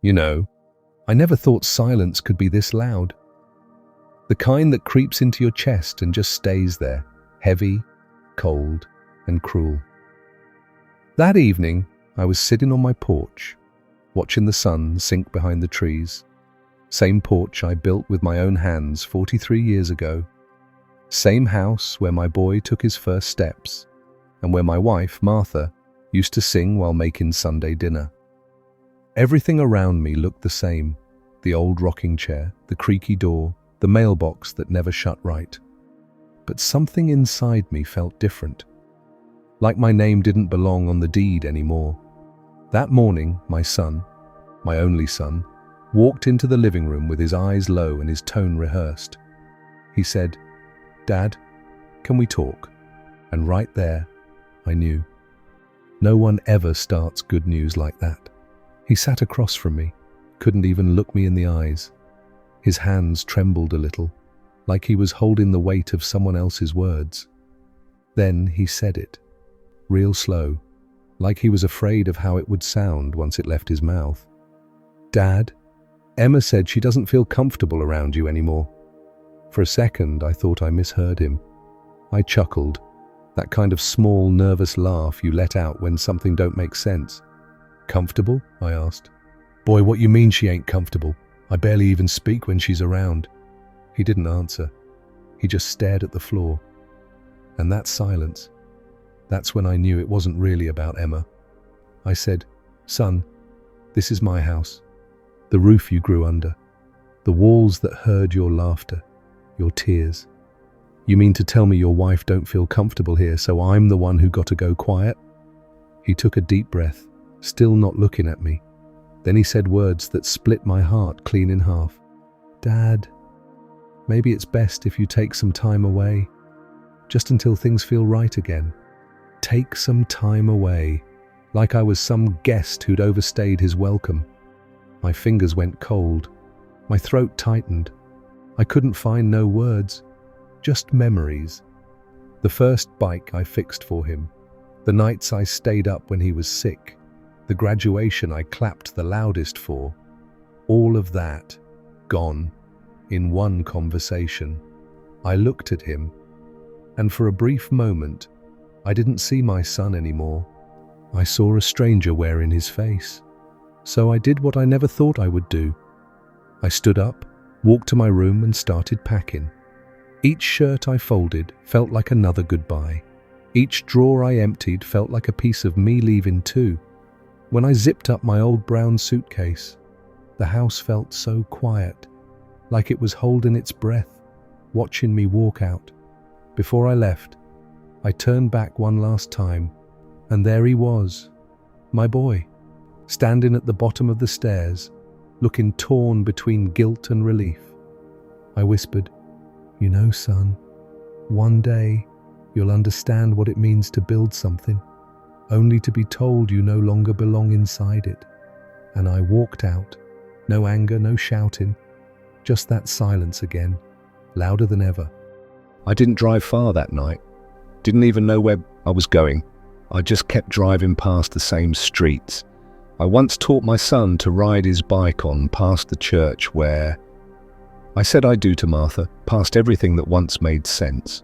You know, I never thought silence could be this loud. The kind that creeps into your chest and just stays there, heavy, cold, and cruel. That evening, I was sitting on my porch, watching the sun sink behind the trees. Same porch I built with my own hands 43 years ago. Same house where my boy took his first steps, and where my wife, Martha, used to sing while making Sunday dinner. Everything around me looked the same. The old rocking chair, the creaky door, the mailbox that never shut right. But something inside me felt different. Like my name didn't belong on the deed anymore. That morning, my son, my only son, walked into the living room with his eyes low and his tone rehearsed. He said, "Dad, can we talk?" And right there, I knew. No one ever starts good news like that. He sat across from me, couldn't even look me in the eyes. His hands trembled a little, like he was holding the weight of someone else's words. Then he said it, real slow, like he was afraid of how it would sound once it left his mouth. "Dad, Emma said she doesn't feel comfortable around you anymore." For a second, I thought I misheard him. I chuckled, that kind of small, nervous laugh you let out when something don't make sense. "Comfortable?" I asked. "Boy, what you mean she ain't comfortable? I barely even speak when she's around." He didn't answer. He just stared at the floor. And that silence, that's when I knew it wasn't really about Emma. I said, "Son, this is my house. The roof you grew under. The walls that heard your laughter, your tears. You mean to tell me your wife don't feel comfortable here, so I'm the one who got to go quiet?" He took a deep breath, still not looking at me. Then he said words that split my heart clean in half. "Dad, maybe it's best if you take some time away, just until things feel right again. Take some time away," like I was some guest who'd overstayed his welcome. My fingers went cold. My throat tightened. I couldn't find no words, just memories. The first bike I fixed for him, the nights I stayed up when he was sick, the graduation I clapped the loudest for, all of that gone in one conversation. I looked at him, and for a brief moment, I didn't see my son anymore. I saw a stranger wearing his face. So I did what I never thought I would do. I stood up, walked to my room and started packing. Each shirt I folded felt like another goodbye. Each drawer I emptied felt like a piece of me leaving too. When I zipped up my old brown suitcase, the house felt so quiet, like it was holding its breath, watching me walk out. Before I left, I turned back one last time, and there he was, my boy, standing at the bottom of the stairs, looking torn between guilt and relief. I whispered, "You know, son, one day you'll understand what it means to build something, only to be told you no longer belong inside it." And I walked out, no anger, no shouting, just that silence again, louder than ever. I didn't drive far that night, didn't even know where I was going. I just kept driving past the same streets. I once taught my son to ride his bike on past the church where I said I do to Martha, past everything that once made sense.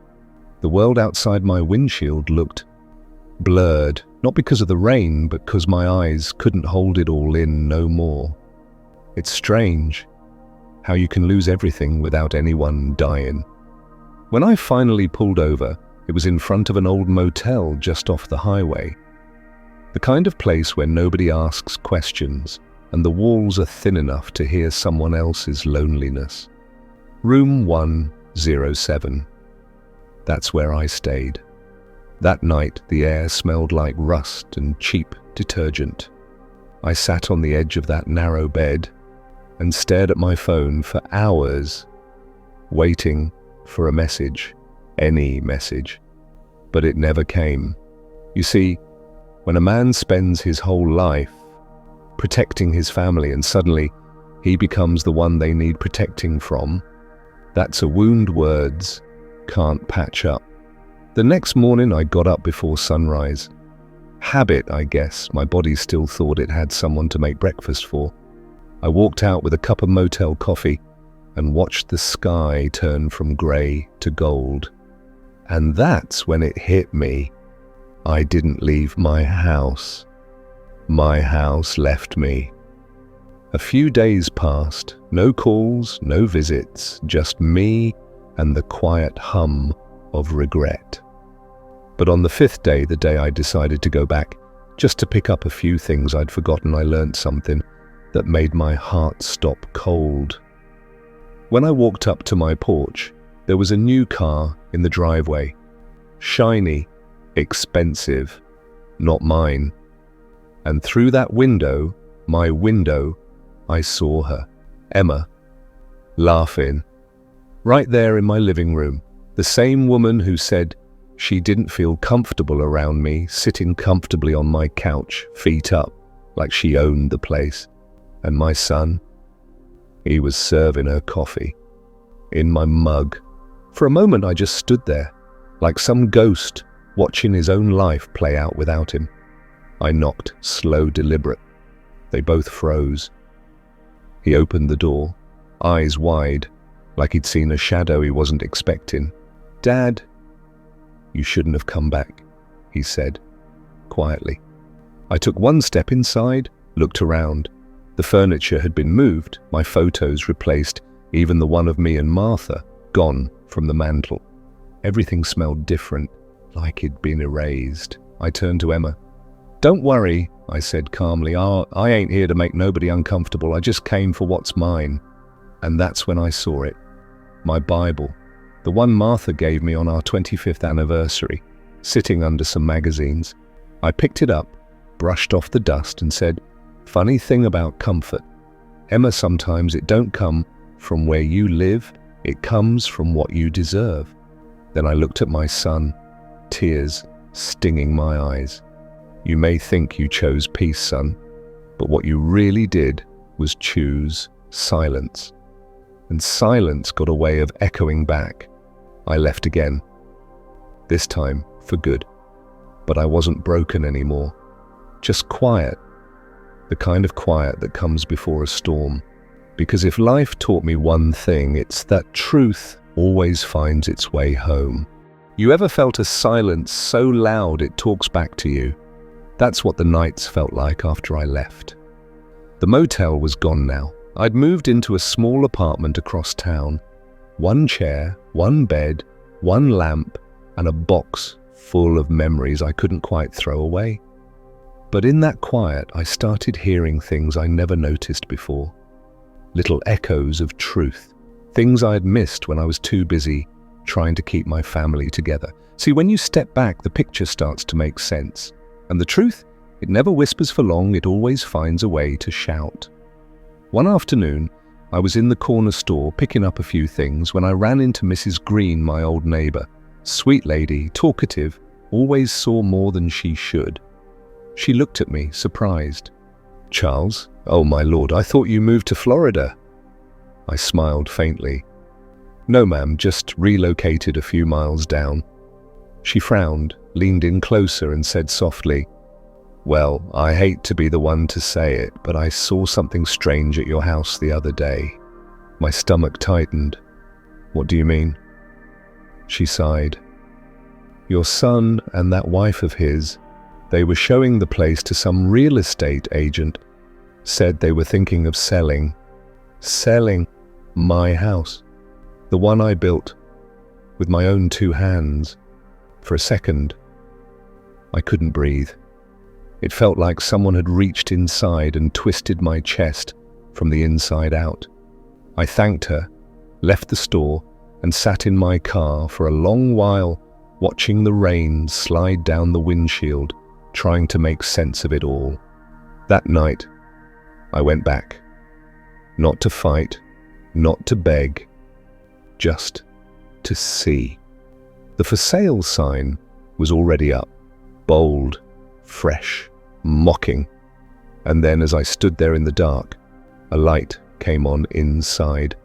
The world outside my windshield looked blurred, not because of the rain, but because my eyes couldn't hold it all in no more. It's strange how you can lose everything without anyone dying. When I finally pulled over, it was in front of an old motel just off the highway. The kind of place where nobody asks questions and the walls are thin enough to hear someone else's loneliness. Room 107. That's where I stayed. That night, the air smelled like rust and cheap detergent. I sat on the edge of that narrow bed and stared at my phone for hours, waiting for a message, any message. But it never came. You see, when a man spends his whole life protecting his family and suddenly he becomes the one they need protecting from, that's a wound words can't patch up. The next morning I got up before sunrise. Habit, I guess. My body still thought it had someone to make breakfast for. I walked out with a cup of motel coffee and watched the sky turn from grey to gold. And that's when it hit me. I didn't leave my house. My house left me. A few days passed, no calls, no visits, just me and the quiet hum of regret. But on the 5th day, the day I decided to go back, just to pick up a few things I'd forgotten, I learned something that made my heart stop cold. When I walked up to my porch, there was a new car in the driveway. Shiny, expensive, not mine. And through that window, my window, I saw her, Emma, laughing. Right there in my living room, the same woman who said she didn't feel comfortable around me, sitting comfortably on my couch, feet up, like she owned the place. And my son, he was serving her coffee in my mug. For a moment I just stood there, like some ghost watching his own life play out without him. I knocked, slow, deliberate. They both froze. He opened the door, eyes wide, like he'd seen a shadow he wasn't expecting. "Dad, you shouldn't have come back," he said, quietly. I took one step inside, looked around. The furniture had been moved, my photos replaced, even the one of me and Martha, gone from the mantel. Everything smelled different, like it'd been erased. I turned to Emma. "Don't worry," I said calmly. I ain't here to make nobody uncomfortable. I just came for what's mine." And that's when I saw it. My Bible, the one Martha gave me on our 25th anniversary, sitting under some magazines. I picked it up, brushed off the dust and said, "Funny thing about comfort, Emma, sometimes it don't come from where you live, it comes from what you deserve." Then I looked at my son, tears stinging my eyes. "You may think you chose peace, son, but what you really did was choose silence." And silence got a way of echoing back. I left again. This time for good. But I wasn't broken anymore. Just quiet. The kind of quiet that comes before a storm. Because if life taught me one thing, it's that truth always finds its way home. You ever felt a silence so loud it talks back to you? That's what the nights felt like after I left. The motel was gone now. I'd moved into a small apartment across town. One chair, one bed, one lamp, and a box full of memories I couldn't quite throw away. But in that quiet, I started hearing things I never noticed before. Little echoes of truth. Things I had missed when I was too busy trying to keep my family together. See, when you step back, the picture starts to make sense. And the truth, it never whispers for long, it always finds a way to shout. One afternoon, I was in the corner store picking up a few things when I ran into Mrs. Green, my old neighbor. Sweet lady, talkative, always saw more than she should. She looked at me, surprised. "Charles? Oh my lord, I thought you moved to Florida." I smiled faintly. "No ma'am, just relocated a few miles down." She frowned, leaned in closer and said softly, "Well, I hate to be the one to say it, but I saw something strange at your house the other day." My stomach tightened. "What do you mean?" She sighed. "Your son and that wife of his, they were showing the place to some real estate agent. Said they were thinking of selling my house. The one I built with my own 2 hands. For a second, I couldn't breathe. It felt like someone had reached inside and twisted my chest from the inside out. I thanked her, left the store, and sat in my car for a long while, watching the rain slide down the windshield, trying to make sense of it all. That night, I went back. Not to fight, not to beg, just to see. The for sale sign was already up, bold, fresh, mocking. And then as I stood there in the dark, a light came on inside.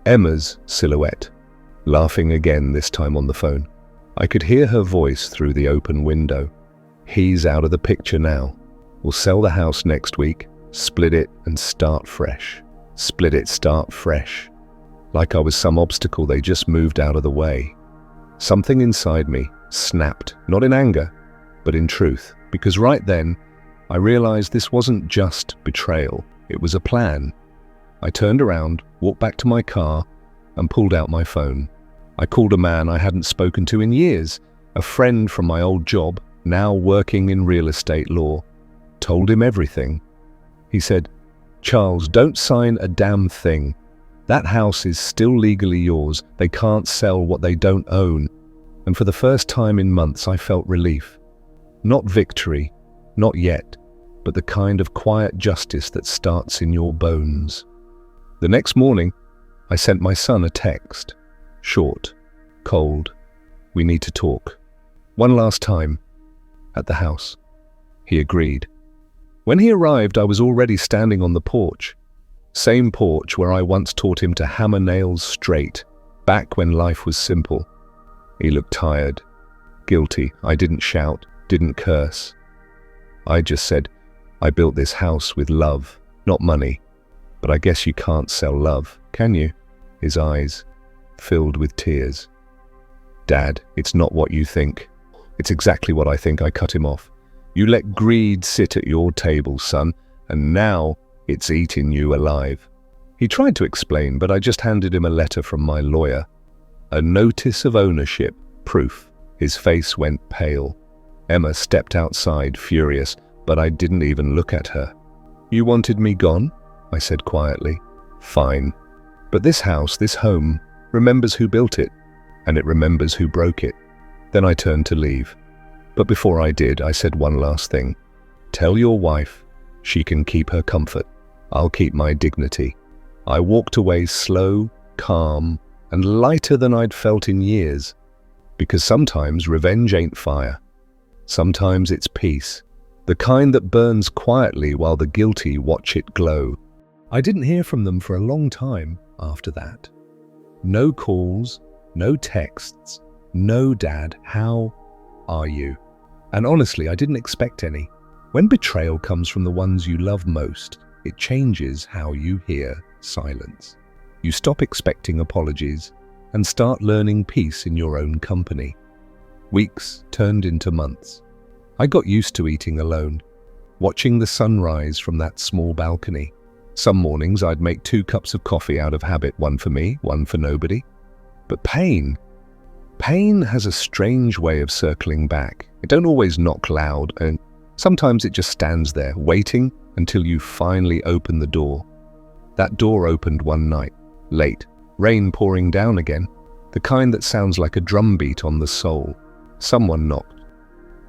Emma's silhouette, laughing again, this time on the phone. I could hear her voice through the open window. "He's out of the picture now. We'll sell the house next week, split it and start fresh." split it, start fresh. Like I was some obstacle they just moved out of the way. Something inside me snapped, not in anger, but in truth, because right then, I realized this wasn't just betrayal, it was a plan. I turned around, walked back to my car, and pulled out my phone. I called a man I hadn't spoken to in years, a friend from my old job, now working in real estate law. Told him everything. He said, "Charles, don't sign a damn thing. That house is still legally yours. They can't sell what they don't own." And for the first time in months, I felt relief. Not victory, not yet, but the kind of quiet justice that starts in your bones. The next morning, I sent my son a text. Short, cold. "We need to talk. One last time. At the house." He agreed. When he arrived, I was already standing on the porch. Same porch where I once taught him to hammer nails straight, back when life was simple. He looked tired, guilty. I didn't shout, didn't curse. I just said, "I built this house with love, not money. But I guess you can't sell love, can you?" His eyes filled with tears. "Dad, it's not what you think. It's exactly what I think." I cut him off. "You let greed sit at your table, son, and now it's eating you alive." He tried to explain, but I just handed him a letter from my lawyer. A notice of ownership, proof. His face went pale. Emma stepped outside, furious, but I didn't even look at her. "You wanted me gone?" I said quietly. "Fine. But this house, this home, remembers who built it, and it remembers who broke it." Then I turned to leave. But before I did, I said one last thing. "Tell your wife she can keep her comfort. I'll keep my dignity." I walked away slow, calm, and lighter than I'd felt in years. Because sometimes revenge ain't fire. Sometimes it's peace. The kind that burns quietly while the guilty watch it glow. I didn't hear from them for a long time after that. No calls, no texts, no "Dad, how are you?" And honestly, I didn't expect any. When betrayal comes from the ones you love most, it changes how you hear silence. You stop expecting apologies and start learning peace in your own company. Weeks turned into months. I got used to eating alone, watching the sunrise from that small balcony. Some mornings I'd make 2 cups of coffee out of habit, one for me, one for nobody. But pain has a strange way of circling back. It don't always knock loud, and sometimes it just stands there, waiting until you finally open the door. That door opened one night, late, rain pouring down again, the kind that sounds like a drumbeat on the soul. Someone knocked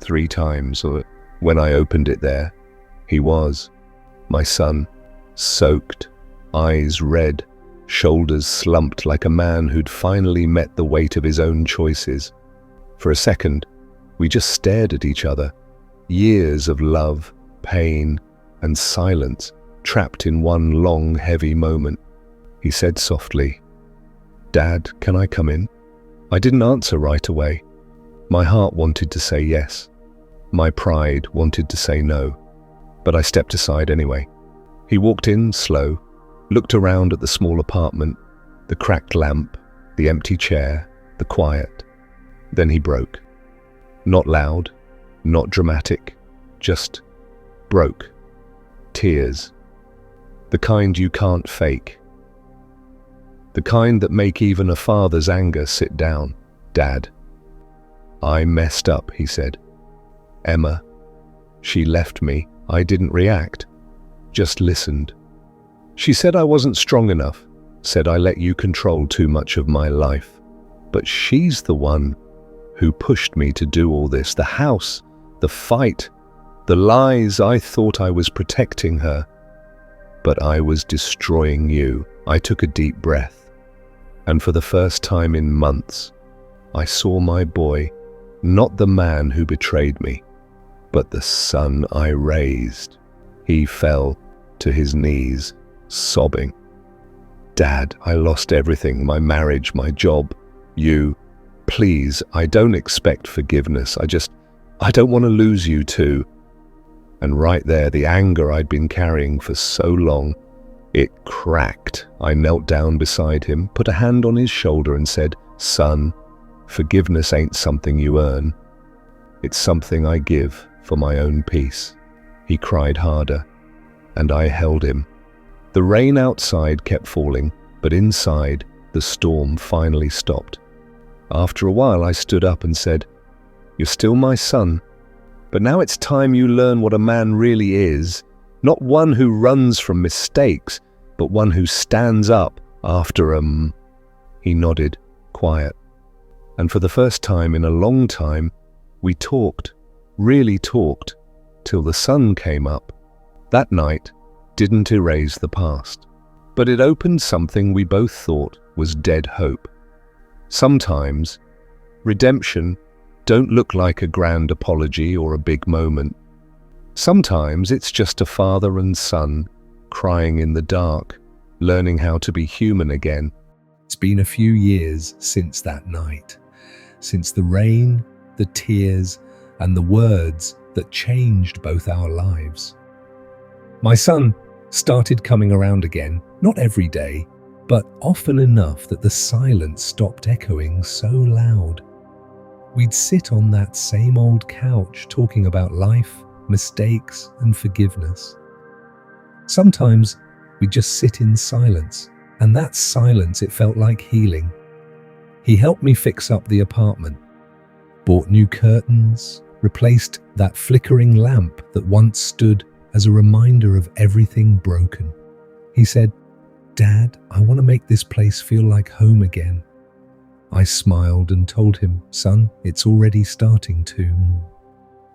3 times, or when I opened it there, he was, my son, soaked, eyes red, shoulders slumped like a man who'd finally met the weight of his own choices. For a second, we just stared at each other. Years of love, pain, and silence trapped in one long, heavy moment. He said softly, "Dad, can I come in?" I didn't answer right away. My heart wanted to say yes. My pride wanted to say no. But I stepped aside anyway. He walked in slow, looked around at the small apartment, the cracked lamp, the empty chair, the quiet. Then he broke. Not loud, not dramatic, just broke. Tears. The kind you can't fake. The kind that make even a father's anger sit down. "Dad, I messed up," he said. "Emma, she left me. I didn't react, just listened. She said I wasn't strong enough, said I let you control too much of my life. But she's the one who pushed me to do all this, the house, the fight, the lies. I thought I was protecting her, but I was destroying you." I took a deep breath, and for the first time in months, I saw my boy, not the man who betrayed me, but the son I raised. He fell to his knees, sobbing. "Dad, I lost everything, my marriage, my job, you. Please, I don't expect forgiveness. I don't want to lose you too." And right there, the anger I'd been carrying for so long, It cracked. I knelt down beside him, put a hand on his shoulder and said, "Son, forgiveness ain't something you earn. It's something I give for my own peace." He cried harder, and I held him. The rain outside kept falling, but inside, the storm finally stopped. After a while, I stood up and said, "You're still my son, but now it's time you learn what a man really is. Not one who runs from mistakes, but one who stands up after 'em." He nodded, quiet. And for the first time in a long time, we talked, really talked, till the sun came up. That night didn't erase the past, but it opened something we both thought was dead hope. Sometimes, redemption don't look like a grand apology or a big moment. Sometimes it's just a father and son crying in the dark, learning how to be human again. It's been a few years since that night, since the rain, the tears, and the words that changed both our lives. My son started coming around again, not every day, but often enough that the silence stopped echoing so loud. We'd sit on that same old couch talking about life, mistakes, and forgiveness. Sometimes we'd just sit in silence, and that silence, it felt like healing. He helped me fix up the apartment, bought new curtains, replaced that flickering lamp that once stood as a reminder of everything broken. He said, "Dad, I want to make this place feel like home again." I smiled and told him, "Son, it's already starting to."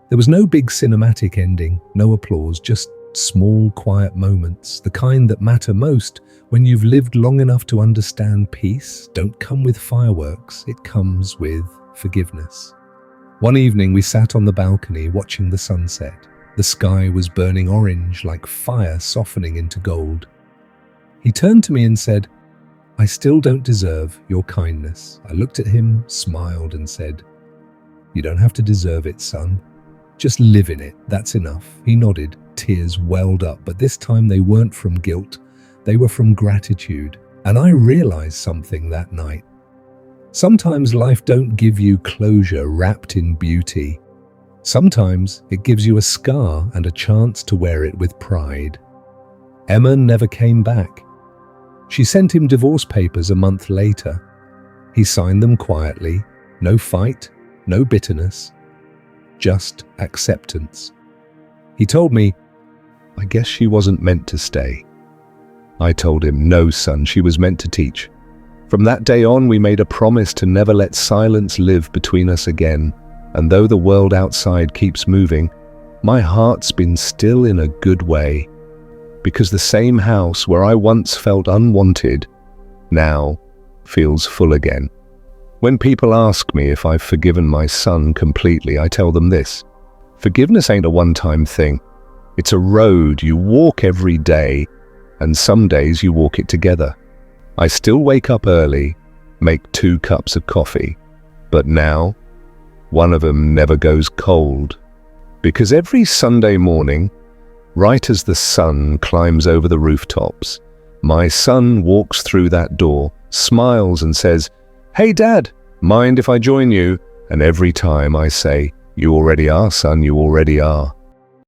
There was no big cinematic ending, no applause, just small, quiet moments, the kind that matter most when you've lived long enough to understand peace don't come with fireworks, it comes with forgiveness. One evening we sat on the balcony watching the sunset. The sky was burning orange like fire softening into gold. He turned to me and said, "I still don't deserve your kindness." I looked at him, smiled and said, "You don't have to deserve it, son. Just live in it, that's enough." He nodded, tears welled up, but this time they weren't from guilt, they were from gratitude. And I realized something that night. Sometimes life don't give you closure wrapped in beauty. Sometimes it gives you a scar and a chance to wear it with pride. Emma never came back. She sent him divorce papers a month later. He signed them quietly, no fight, no bitterness, just acceptance. He told me, "I guess she wasn't meant to stay." I told him, "No, son, she was meant to teach." From that day on, we made a promise to never let silence live between us again. And though the world outside keeps moving, my heart's been still in a good way. Because the same house where I once felt unwanted now feels full again. When people ask me if I've forgiven my son completely, I tell them this: forgiveness ain't a one-time thing. It's a road you walk every day, and some days you walk it together. I still wake up early, make 2 cups of coffee, but now one of them never goes cold. Because every Sunday morning, right as the sun climbs over the rooftops, my son walks through that door, smiles and says, "Hey Dad, mind if I join you?" And every time I say, "You already are, son, you already are."